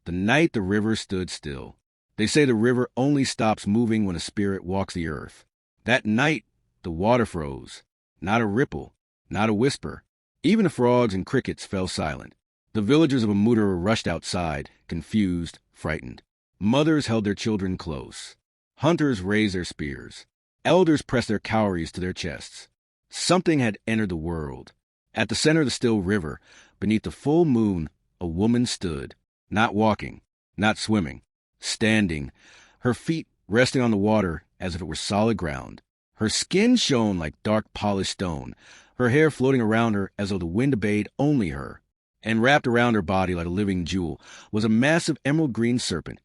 the night the river stood still. They say the river only stops moving when a spirit walks the earth. That night, the water froze. Not a ripple, not a whisper. Even the frogs and crickets fell silent. The villagers of Amudara rushed outside, confused, frightened. Mothers held their children close. Hunters raised their spears. Elders pressed their cowries to their chests. Something had entered the world. At the center of the still river, beneath the full moon, a woman stood, not walking, not swimming, standing, her feet resting on the water as if it were solid ground. Her skin shone like dark polished stone, her hair floating around her as though the wind obeyed only her. And wrapped around her body like a living jewel was a massive emerald green serpent,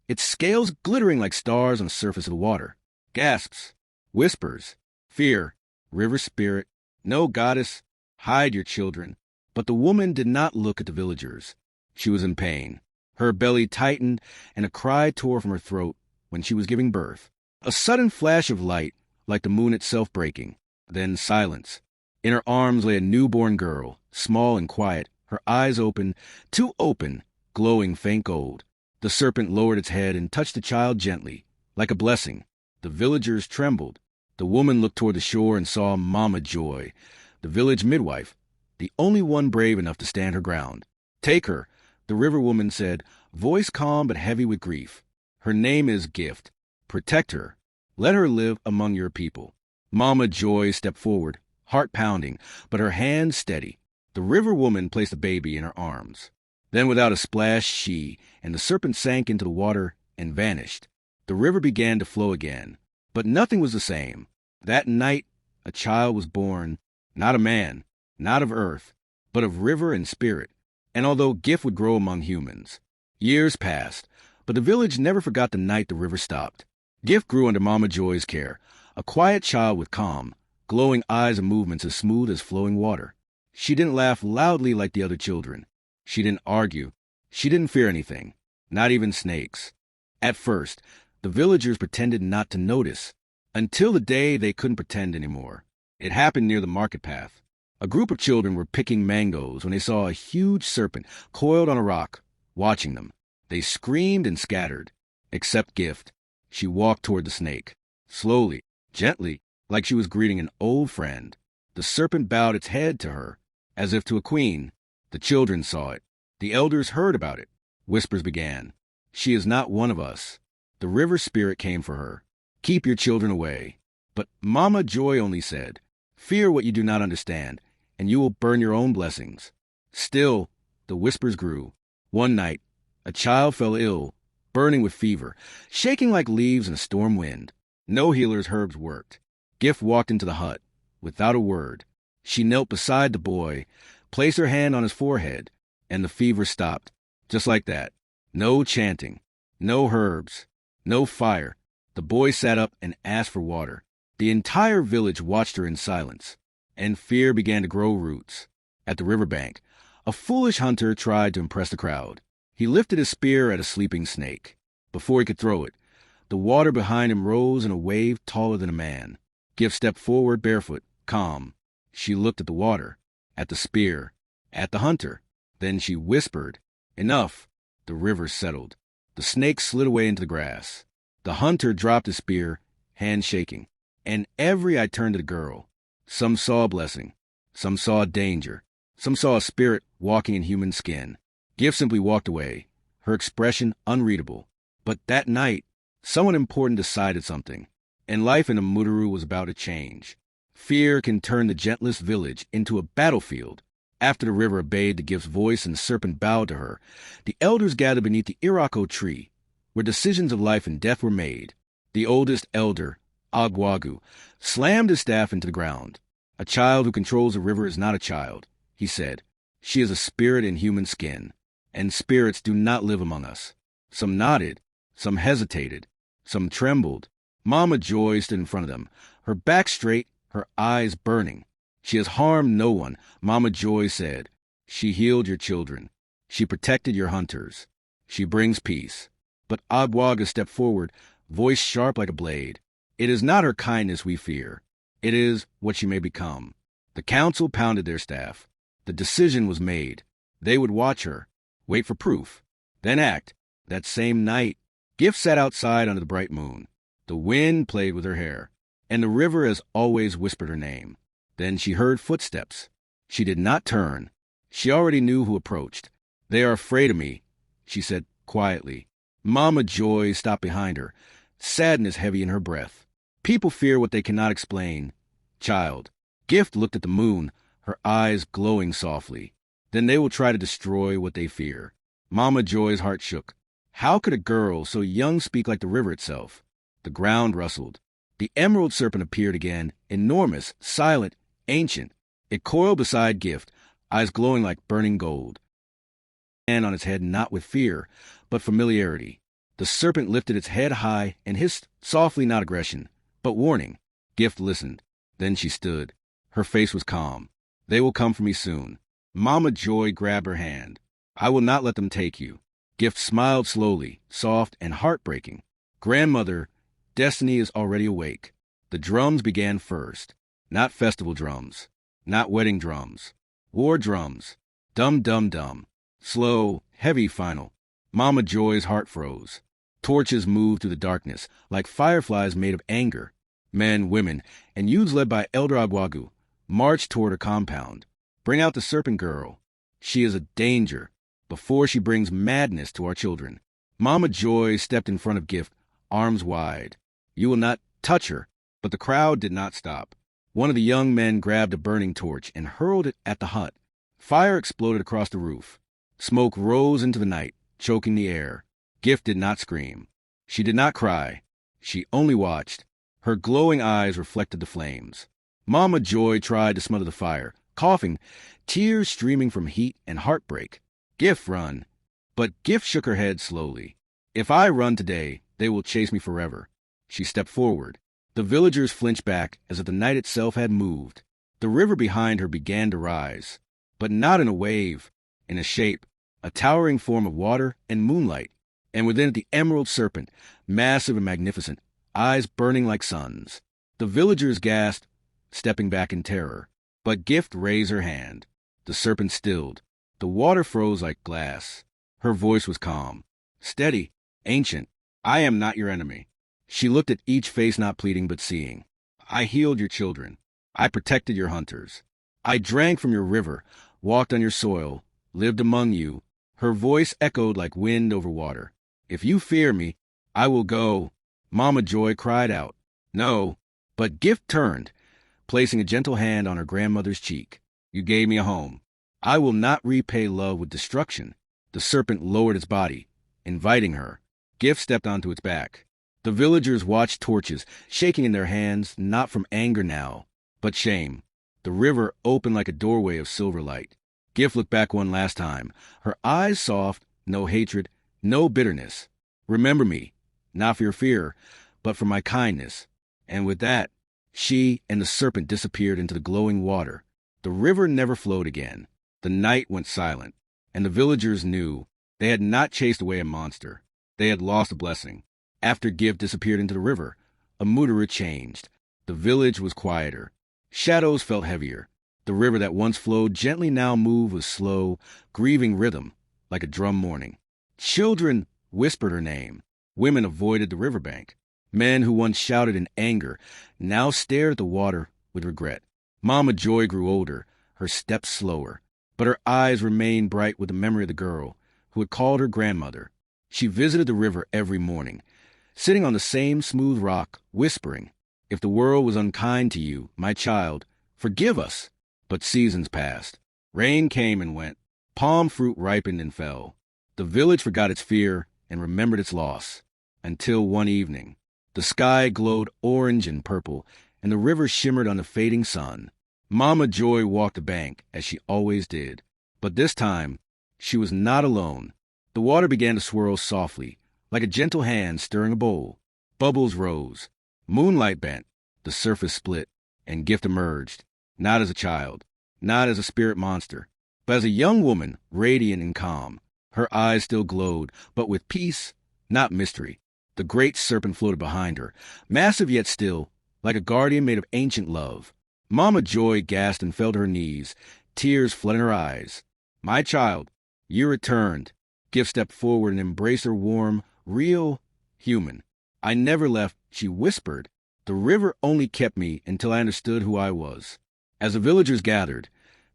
its scales glittering like stars on the surface of the water. Gasps, whispers, fear, river spirit, no goddess, hide your children. But the woman did not look at the villagers. She was in pain. Her belly tightened, and a cry tore from her throat when she was giving birth. A sudden flash of light, like the moon itself breaking. Then silence. In her arms lay a newborn girl, small and quiet, her eyes open, too open, glowing faint gold. The serpent lowered its head and touched the child gently, like a blessing. The villagers trembled. The woman looked toward the shore and saw Mama Joy, the village midwife, the only one brave enough to stand her ground. Take her, the river woman said, voice calm but heavy with grief. Her name is Gift. Protect her. Let her live among your people. Mama Joy stepped forward, heart pounding, but her hands steady. The river woman placed the baby in her arms. Then without a splash, she and the serpent sank into the water and vanished. The river began to flow again, but nothing was the same. That night, a child was born, not a man, not of earth, but of river and spirit. And although Gift would grow among humans, years passed, but the village never forgot the night the river stopped. Gift grew under Mama Joy's care, a quiet child with calm, glowing eyes and movements as smooth as flowing water. She didn't laugh loudly like the other children. She didn't argue. She didn't fear anything, not even snakes. At first, the villagers pretended not to notice, until the day they couldn't pretend anymore. It happened near the market path. A group of children were picking mangoes when they saw a huge serpent coiled on a rock, watching them. They screamed and scattered, except Gift. She walked toward the snake, slowly, gently, like she was greeting an old friend. The serpent bowed its head to her, as if to a queen. The children saw it. The elders heard about it. Whispers began. She is not one of us. The river spirit came for her. Keep your children away. But Mama Joy only said, fear what you do not understand, and you will burn your own blessings. Still, the whispers grew. One night, a child fell ill, burning with fever, shaking like leaves in a storm wind. No healer's herbs worked. Gift walked into the hut, without a word. She knelt beside the boy, placed her hand on his forehead, and the fever stopped, just like that. No chanting, no herbs, no fire. The boy sat up and asked for water. The entire village watched her in silence, and fear began to grow roots. At the riverbank, a foolish hunter tried to impress the crowd. He lifted his spear at a sleeping snake. Before he could throw it, the water behind him rose in a wave taller than a man. Gift stepped forward barefoot, calm. She looked at the water, at the spear, at the hunter. Then she whispered, enough. The river settled. The snake slid away into the grass. The hunter dropped his spear, hand shaking. And every eye turned to the girl. Some saw a blessing. Some saw a danger. Some saw a spirit walking in human skin. Gift simply walked away, her expression unreadable. But that night, someone important decided something, and life in Amudara was about to change. Fear can turn the gentlest village into a battlefield. After the river obeyed the Gift's voice and the serpent bowed to her, the elders gathered beneath the Irako tree, where decisions of life and death were made. The oldest elder, Agwagu, slammed his staff into the ground. A child who controls the river is not a child, he said. She is a spirit in human skin, and spirits do not live among us. Some nodded, some hesitated, some trembled. Mama Joy stood in front of them, her back straight, her eyes burning. She has harmed no one, Mama Joy said. She healed your children. She protected your hunters. She brings peace. But Agwaga stepped forward, voice sharp like a blade. It is not her kindness we fear. It is what she may become. The council pounded their staff. The decision was made. They would watch her, wait for proof. Then act. That same night, Gift sat outside under the bright moon. The wind played with her hair, and the river as always whispered her name. Then she heard footsteps. She did not turn. She already knew who approached. "They are afraid of me," she said quietly. Mama Joy stopped behind her, sadness heavy in her breath. "People fear what they cannot explain, child." Gift looked at the moon, her eyes glowing softly. "Then they will try to destroy what they fear." Mama Joy's heart shook. How could a girl so young speak like the river itself? The ground rustled. The emerald serpent appeared again, enormous, silent, ancient. It coiled beside Gift, eyes glowing like burning gold. And on its head not with fear, but familiarity. The serpent lifted its head high and hissed softly, not aggression, but warning. Gift listened. Then she stood. Her face was calm. "They will come for me soon." Mama Joy grabbed her hand. "I will not let them take you." Gift smiled slowly, soft and heartbreaking. "Grandmother, destiny is already awake." The drums began first. Not festival drums. Not wedding drums. War drums. Dum-dum-dum. Slow, heavy final. Mama Joy's heart froze. Torches moved through the darkness, like fireflies made of anger. Men, women, and youths led by Elder Agwagu marched toward her compound. "Bring out the serpent girl. She is a danger, before she brings madness to our children." Mama Joy stepped in front of Gift, arms wide. "You will not touch her." But the crowd did not stop. One of the young men grabbed a burning torch and hurled it at the hut. Fire exploded across the roof. Smoke rose into the night, choking the air. Gift did not scream. She did not cry. She only watched. Her glowing eyes reflected the flames. Mama Joy tried to smother the fire, coughing, tears streaming from heat and heartbreak. "Gift, run." But Gift shook her head slowly. "If I run today, they will chase me forever." She stepped forward. The villagers flinched back as if the night itself had moved. The river behind her began to rise, but not in a wave, in a shape, a towering form of water and moonlight, and within it the emerald serpent, massive and magnificent, eyes burning like suns. The villagers gasped, stepping back in terror. But Gift raised her hand. The serpent stilled. The water froze like glass. Her voice was calm, steady, ancient. "I am not your enemy." She looked at each face, not pleading but seeing. "I healed your children. I protected your hunters. I drank from your river, walked on your soil, lived among you." Her voice echoed like wind over water. "If you fear me, I will go." Mama Joy cried out, "No." But Gift turned, placing a gentle hand on her grandmother's cheek. "You gave me a home. I will not repay love with destruction." The serpent lowered its body, inviting her. Gift stepped onto its back. The villagers watched torches, shaking in their hands, not from anger now, but shame. The river opened like a doorway of silver light. Gift looked back one last time, her eyes soft, no hatred, no bitterness. "Remember me, not for your fear, but for my kindness." And with that, she and the serpent disappeared into the glowing water. The river never flowed again. The night went silent, and the villagers knew they had not chased away a monster. They had lost a blessing. After Gift disappeared into the river, Amudara changed. The village was quieter. Shadows felt heavier. The river that once flowed gently now moved with slow, grieving rhythm, like a drum mourning. Children whispered her name. Women avoided the riverbank. Men who once shouted in anger now stared at the water with regret. Mama Joy grew older, her steps slower, but her eyes remained bright with the memory of the girl who had called her grandmother. She visited the river every morning, sitting on the same smooth rock, whispering, "If the world was unkind to you, my child, forgive us." But seasons passed. Rain came and went. Palm fruit ripened and fell. The village forgot its fear and remembered its loss. Until one evening, the sky glowed orange and purple, and the river shimmered on the fading sun. Mama Joy walked the bank, as she always did. But this time, she was not alone. The water began to swirl softly, like a gentle hand stirring a bowl. Bubbles rose. Moonlight bent. The surface split, and Gift emerged, not as a child, not as a spirit monster, but as a young woman, radiant and calm. Her eyes still glowed, but with peace, not mystery. The great serpent floated behind her, massive yet still, like a guardian made of ancient love. Mama Joy gasped and fell to her knees, tears flooding her eyes. "My child, you returned. Gift stepped forward and embraced her warm, real, human. I never left, she whispered. The river only kept me until I understood who I was. As the villagers gathered,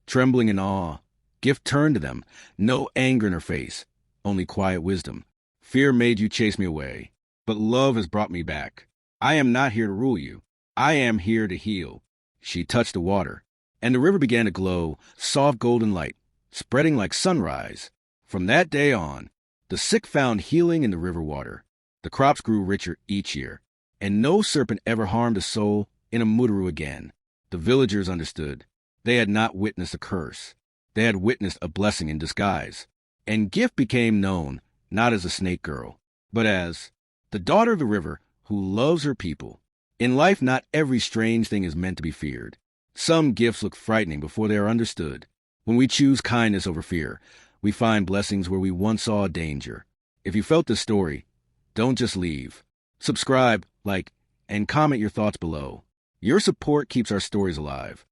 trembling in awe, Gift turned to them, no anger in her face, only quiet wisdom. Fear made you chase me away, but love has brought me back. I am not here to rule you. I am here to heal. She touched the water, and the river began to glow, soft golden light, spreading like sunrise. From that day on, the sick found healing in the river water. The crops grew richer each year, and no serpent ever harmed a soul in a Muduru again. The villagers understood. They had not witnessed a curse. They had witnessed a blessing in disguise. And Gift became known not as a snake girl, but as the daughter of the river who loves her people. In life, not every strange thing is meant to be feared. Some gifts look frightening before they are understood. When we choose kindness over fear, we find blessings where we once saw danger. If you felt this story, don't just leave. Subscribe, like, and comment your thoughts below. Your support keeps our stories alive.